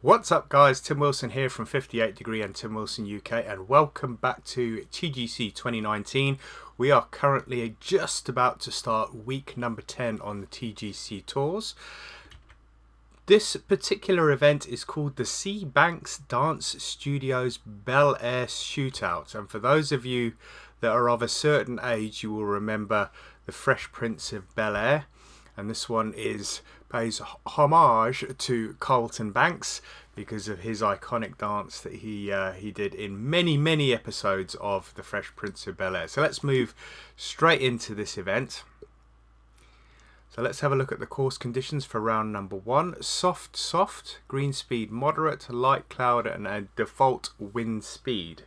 What's up guys, Tim Wilson here from 58 Degree and Tim Wilson UK, and welcome back to TGC 2019. We are currently just about to start week number 10 on the TGC Tours. This particular event is called the Sea Banks Dance Studios Bel Air Shootout, and for those of you that are of a certain age, you will remember the Fresh Prince of Bel Air, and this one pays homage to Carlton Banks because of his iconic dance that he did in many episodes of the Fresh Prince of Bel Air. So let's move straight into this event. So let's have a look at the course conditions for round number 1. Soft, green speed moderate, light cloud and a default wind speed.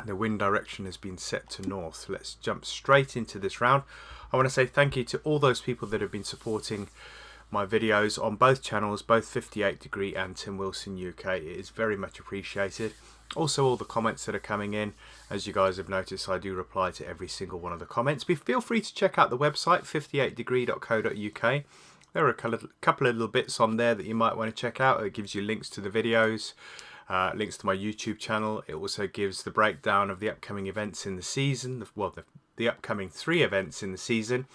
The wind direction has been set to north. Let's jump straight into this round. I want to say thank you to all those people that have been supporting my videos on both channels, both 58 Degree and Tim Wilson UK. It is very much appreciated. Also all the comments that are coming in. As you guys have noticed, I do reply to every single one of the comments. But feel free to check out the website 58degree.co.uk. There are a couple of little bits on there that you might want to check out. It gives you links to the videos, links to my YouTube channel. It also gives the breakdown of the upcoming events in the season, the upcoming 3 events in the season,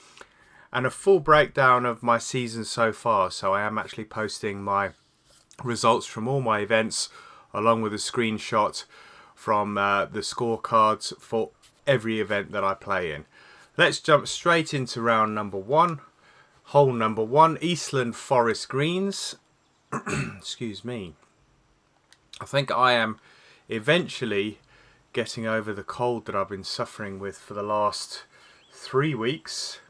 and a full breakdown of my season so far. So I am actually posting my results from all my events along with a screenshot from the scorecards for every event that I play in. Let's jump straight into round number 1. Hole number 1, Eastland Forest Greens. Excuse me. I think I am eventually getting over the cold that I've been suffering with for the last 3 weeks.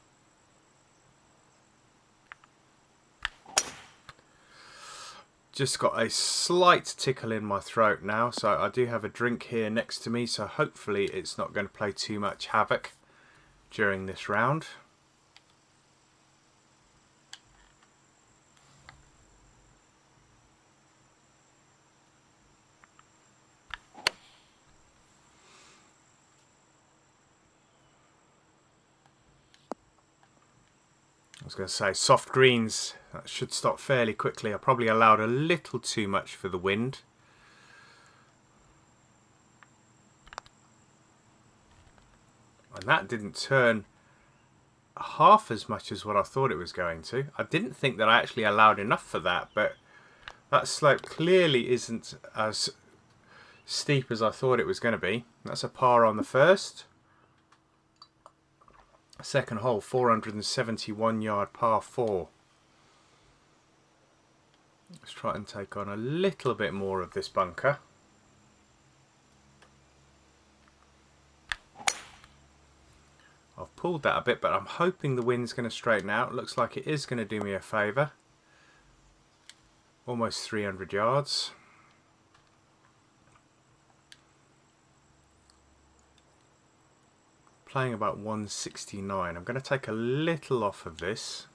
Just got a slight tickle in my throat now, so I do have a drink here next to me, so hopefully it's not going to play too much havoc during this round. I was going to say soft greens, that should stop fairly quickly. I probably allowed a little too much for the wind. And that didn't turn half as much as what I thought it was going to. I didn't think that I actually allowed enough for that, but that slope clearly isn't as steep as I thought it was going to be. That's a par on the first. Second hole, 471 yard par 4. Let's try and take on a little bit more of this bunker. I've pulled that a bit, but I'm hoping the wind's going to straighten out. Looks like it is going to do me a favour. Almost 300 yards. Playing about 169. I'm going to take a little off of this.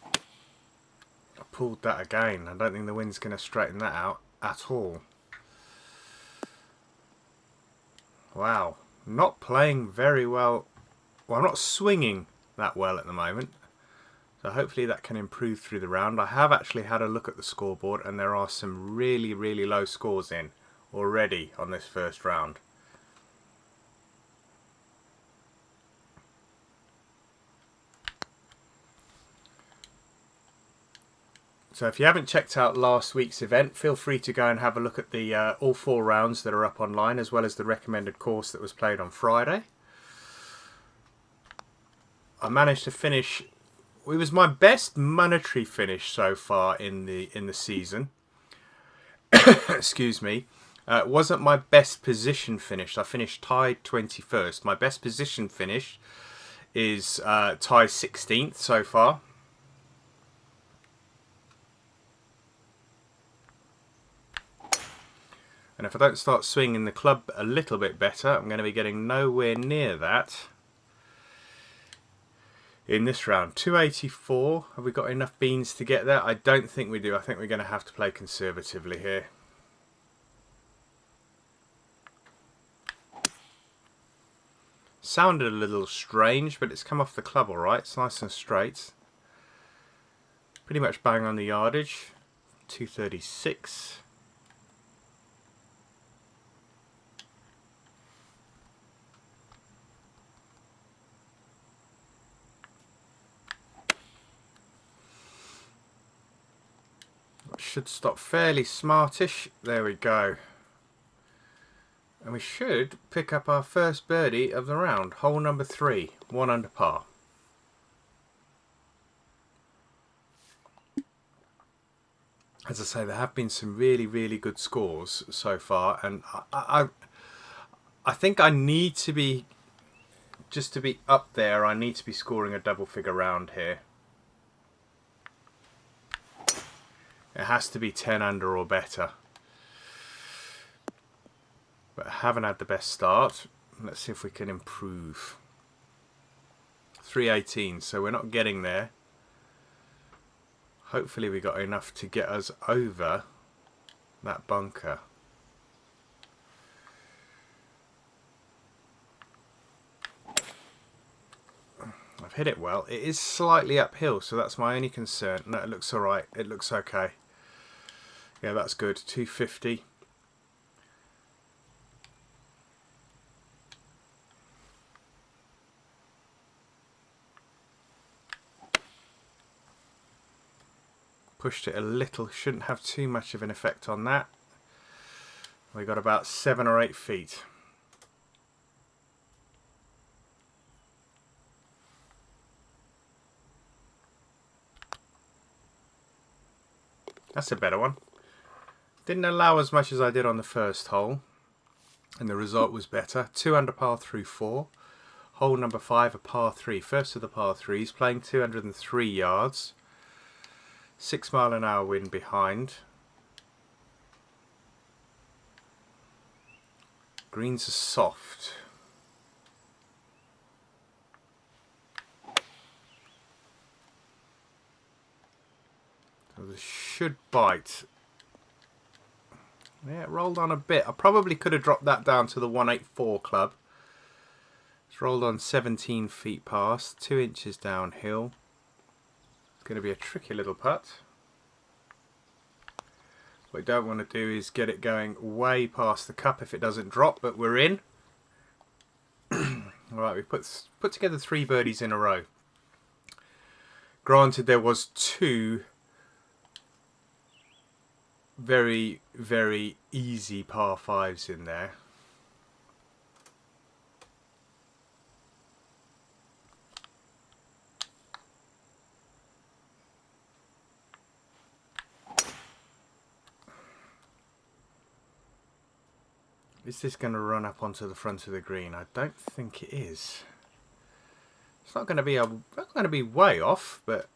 I pulled that again. I don't think the wind's going to straighten that out at all. Wow, not playing very well. Well, I'm not swinging that well at the moment. So hopefully that can improve through the round. I have actually had a look at the scoreboard and there are some really low scores in already on this first round. So if you haven't checked out last week's event, feel free to go and have a look at the all 4 rounds that are up online, as well as the recommended course that was played on Friday. I managed to finish. It was my best monetary finish so far in the season. Excuse me. It wasn't my best position finish. I finished tied 21st. My best position finish is tied 16th so far. And if I don't start swinging the club a little bit better, I'm going to be getting nowhere near that in this round. 284. Have we got enough beans to get there? I don't think we do. I think we're going to have to play conservatively here. Sounded a little strange, but it's come off the club all right. It's nice and straight. Pretty much bang on the yardage. 236. Should stop fairly smartish. There we go. And we should pick up our first birdie of the round. Hole number 3, 1 under par. As I say, there have been some really, really good scores so far, and I think I need to be, just to be up there, I need to be scoring a double figure round here. It has to be 10 under or better. But I haven't had the best start. Let's see if we can improve. 318, so we're not getting there. Hopefully we got enough to get us over that bunker. I've hit it well. It is slightly uphill, so that's my only concern. No, it looks alright. It looks okay. Yeah, that's good. 250. Pushed it a little. Shouldn't have too much of an effect on that. We got about 7 or 8 feet. That's a better one. Didn't allow as much as I did on the first hole, and the result was better. 2 under par through 4. Hole number 5, a par 3. First of the par 3s, playing 203 yards. 6 mile an hour wind behind. Greens are soft. So this should bite. Yeah, it rolled on a bit. I probably could have dropped that down to the 184 club. It's rolled on 17 feet past, 2 inches downhill. It's going to be a tricky little putt. What we don't want to do is get it going way past the cup if it doesn't drop, but we're in. Alright, we put together 3 birdies in a row. Granted, there was 2 very, very easy par 5s in there. Is this going to run up onto the front of the green? I don't think it is. It's not going to be way off, but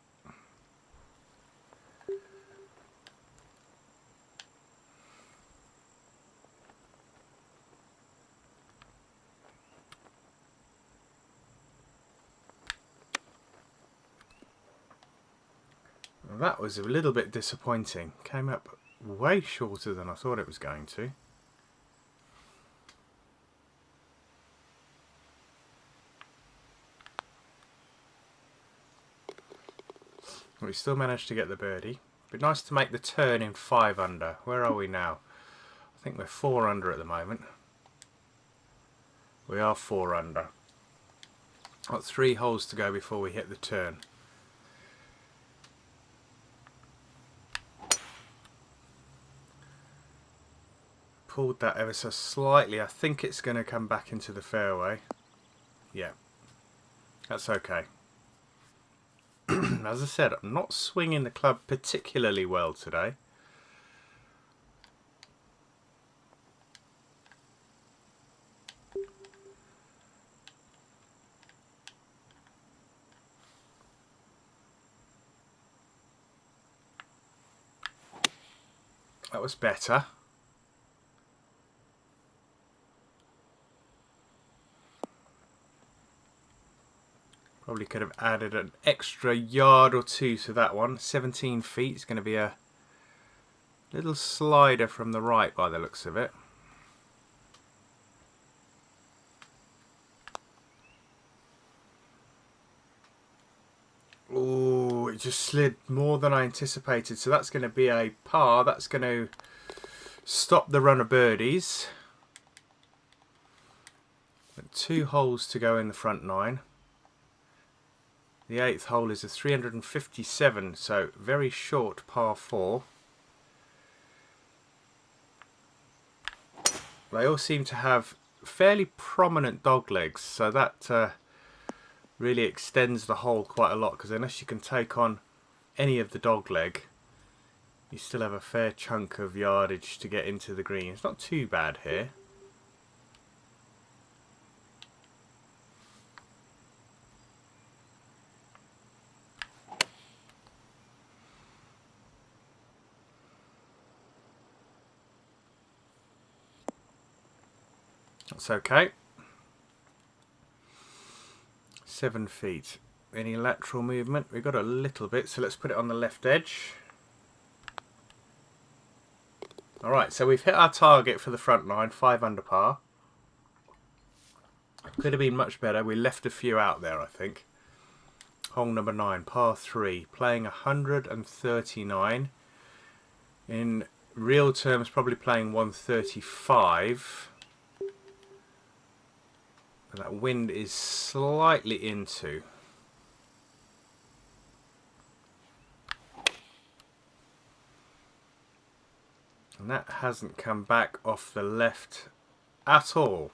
that was a little bit disappointing. Came up way shorter than I thought it was going to. We still managed to get the birdie. But nice to make the turn in 5 under. Where are we now? I think we're 4 under at the moment. We are 4 under. Got 3 holes to go before we hit the turn. Pulled that ever so slightly. I think it's going to come back into the fairway. Yeah, that's okay. As I said, I'm not swinging the club particularly well today. That was better. Probably could have added an extra yard or 2 to that one. 17 feet is going to be a little slider from the right by the looks of it. Oh, it just slid more than I anticipated. So that's going to be a par. That's going to stop the run of birdies. 2 holes to go in the front 9. The 8th hole is a 357, so very short par 4. They all seem to have fairly prominent dog legs, so that really extends the hole quite a lot, because unless you can take on any of the dog leg, you still have a fair chunk of yardage to get into the green. It's not too bad here. That's okay. 7 feet. Any lateral movement? We've got a little bit, so let's put it on the left edge. Alright, so we've hit our target for the front 9, 5 under par. Could have been much better. We left a few out there, I think. Hole number 9, par 3, playing 139. In real terms, probably playing 135. But that wind is slightly into. And that hasn't come back off the left at all.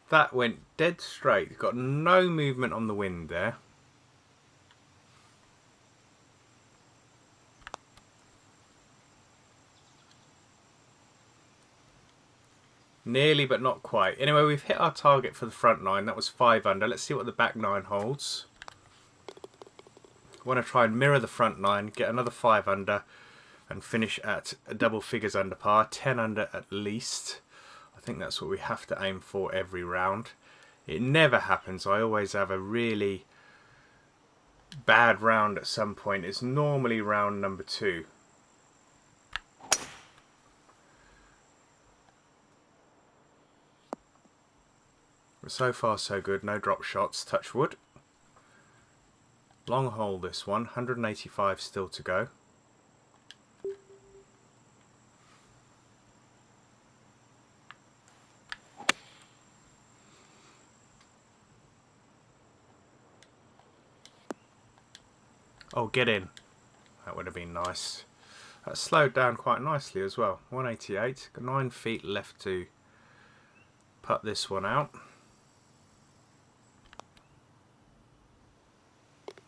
That went dead straight. Got no movement on the wind there. Nearly, but not quite. Anyway, we've hit our target for the front 9. That was 5 under. Let's see what the back 9 holds. I want to try and mirror the front 9, get another 5 under, and finish at double figures under par, 10 under at least. I think that's what we have to aim for every round. It never happens. I always have a really bad round at some point. It's normally round number 2. But so far so good. No drop shots. Touch wood. Long hole this one. 185 still to go. Oh, get in. That would have been nice. That slowed down quite nicely as well. 188. Got 9 feet left to putt this one out.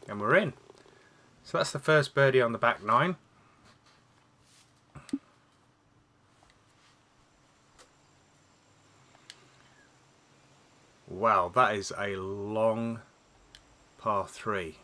And we're in. So that's the first birdie on the back 9. Wow, that is a long par 3.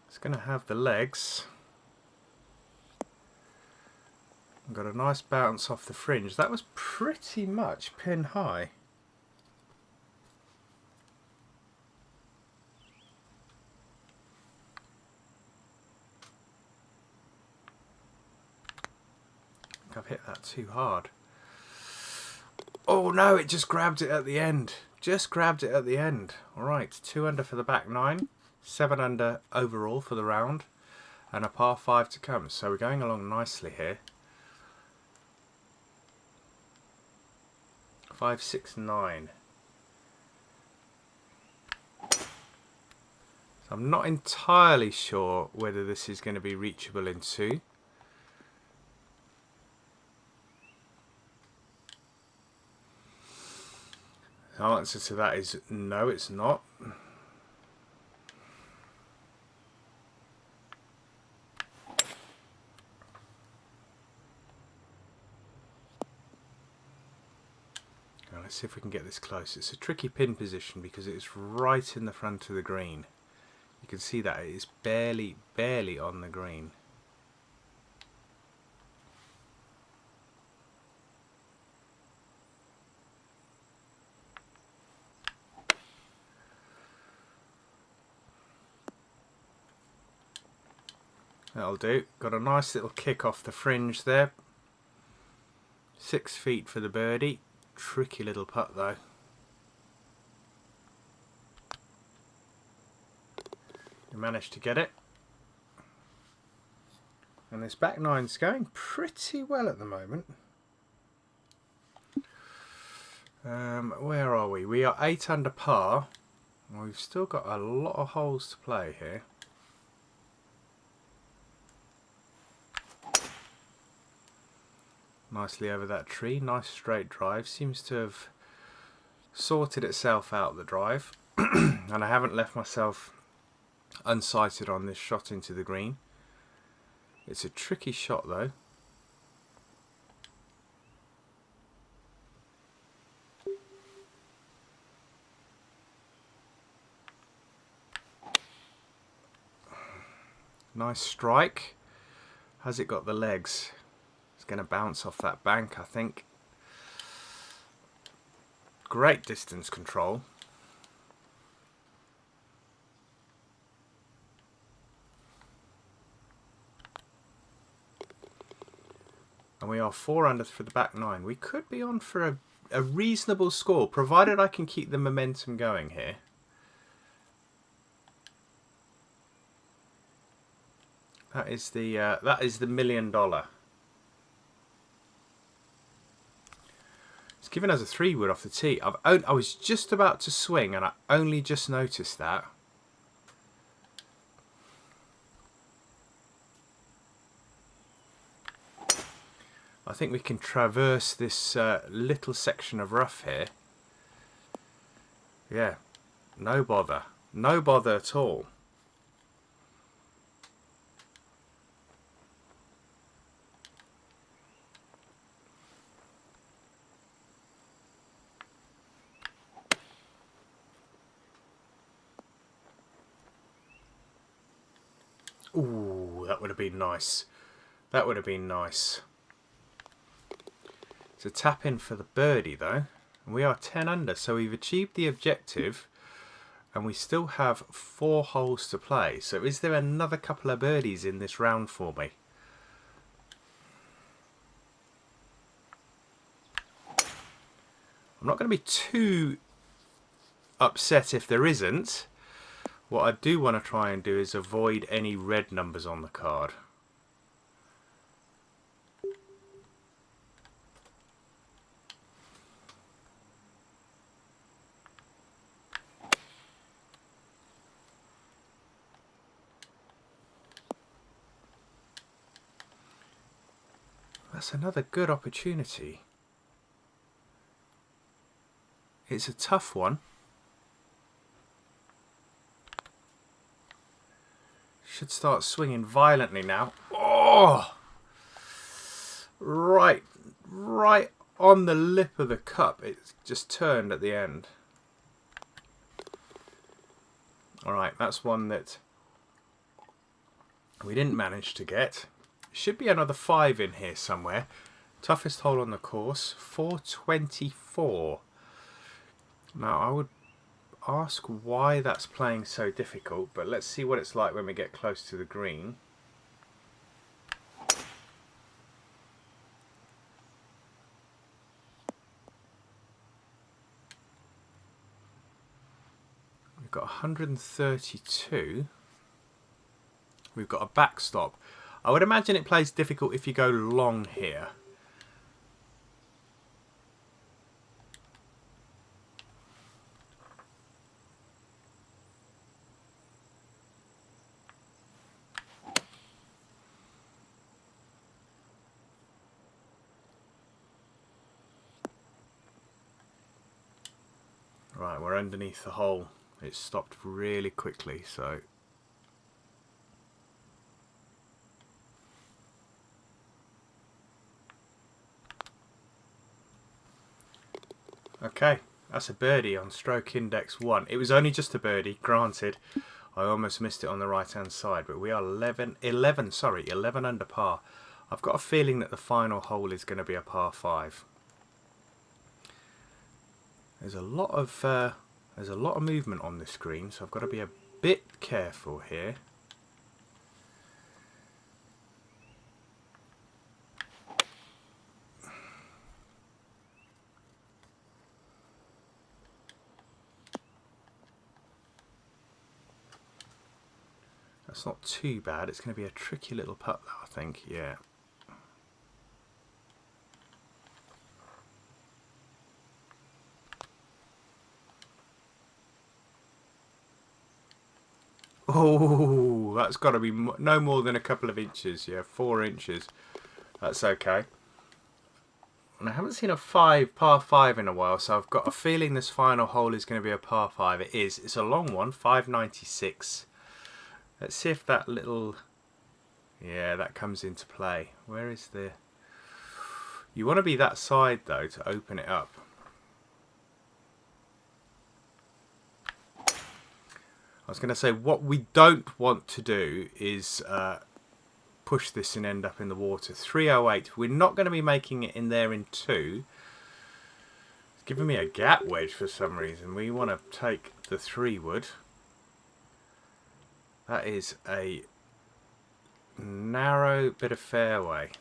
It's going to have the legs. Got a nice bounce off the fringe. That was pretty much pin high. I think I've hit that too hard. Oh no, it just grabbed it at the end. Just grabbed it at the end. Alright, 2 under for the back 9. 7 under overall for the round, and a par 5 to come. So we're going along nicely here. 5, 6, 9. So I'm not entirely sure whether this is going to be reachable in 2. The answer to that is no, it's not. Let's see if we can get this close. It's a tricky pin position because it is right in the front of the green. You can see that it is barely on the green. That'll do. Got a nice little kick off the fringe there. 6 feet for the birdie. Tricky little putt though. We managed to get it. And this back nine's going pretty well at the moment. Where are we? We are 8 under par. We've still got a lot of holes to play here. Nicely over that tree. Nice straight drive. Seems to have sorted itself out, the drive. And I haven't left myself unsighted on this shot into the green. It's a tricky shot though. Nice strike. Has it got the legs? It's going to bounce off that bank, I think. Great distance control. And we are 4 under for the back nine. We could be on for a reasonable score, provided I can keep the momentum going here. That is the $1 million. It's given us a 3-wood off the tee. I was just about to swing and I only just noticed that. I think we can traverse this little section of rough here. Yeah, no bother. No bother at all. Ooh, that would have been nice. That would have been nice. It's a tap in for the birdie though. We are 10 under, so we've achieved the objective and we still have 4 holes to play. So is there another couple of birdies in this round for me? I'm not going to be too upset if there isn't. What I do want to try and do is avoid any red numbers on the card. That's another good opportunity. It's a tough one. Should start swinging violently now. Oh! Right on the lip of the cup. It's just turned at the end. Alright, that's one that we didn't manage to get. Should be another 5 in here somewhere. Toughest hole on the course, 424. Now I would ask why that's playing so difficult, but let's see what it's like when we get close to the green. We've got 132. We've got a backstop. I would imagine it plays difficult if you go long here. Right, we're underneath the hole. It stopped really quickly, so... Okay, that's a birdie on stroke index 1. It was only just a birdie, granted. I almost missed it on the right hand side, but we are 11 under par. I've got a feeling that the final hole is going to be a par 5. There's a lot of movement on this green, so I've got to be a bit careful here. That's not too bad. It's going to be a tricky little putt, though, I think. Yeah. Oh, that's got to be no more than a couple of inches. Yeah, 4 inches. That's okay. And I haven't seen a par 5 in a while, so I've got a feeling this final hole is going to be a par 5. It is. It's a long one, 596. Let's see if that little... Yeah, that comes into play. Where is the... You want to be that side, though, to open it up. I was going to say, what we don't want to do is push this and end up in the water. 308. We're not going to be making it in there in 2. It's giving me a gap wedge for some reason. We want to take the 3-wood. That is a narrow bit of fairway.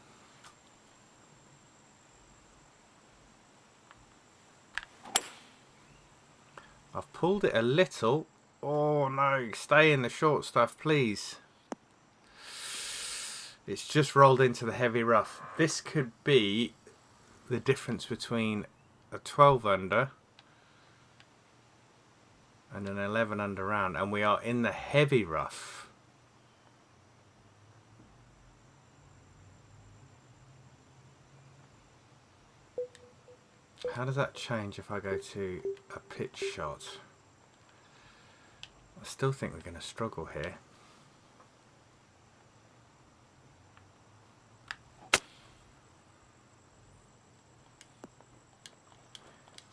I've pulled it a little. Oh no, stay in the short stuff, please. It's just rolled into the heavy rough. This could be the difference between a 12 under and an 11 under round, and we are in the heavy rough. How does that change if I go to a pitch shot? I still think we're going to struggle here.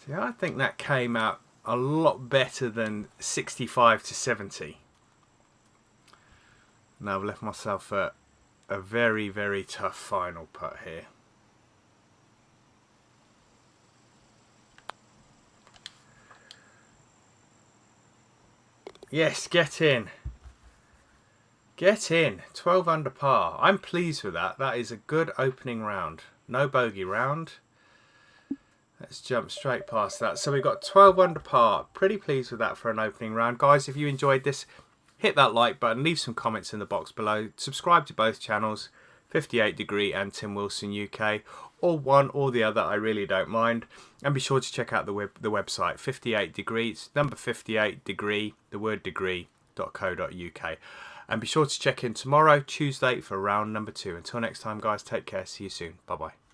See, I think that came out a lot better than 65 to 70. Now I've left myself a very, very tough final putt here. Yes, get in. Get in. 12 under par. I'm pleased with that. That is a good opening round. No bogey round. Let's jump straight past that. So we've got 12 under par. Pretty pleased with that for an opening round. Guys, if you enjoyed this, hit that like button. Leave some comments in the box below. Subscribe to both channels, 58 Degree and Tim Wilson UK. Or one or the other, I really don't mind. And be sure to check out the website, 58 Degree. It's number 58 Degree, the word degree.co.uk. And be sure to check in tomorrow, Tuesday, for round number 2. Until next time, guys, take care. See you soon. Bye-bye.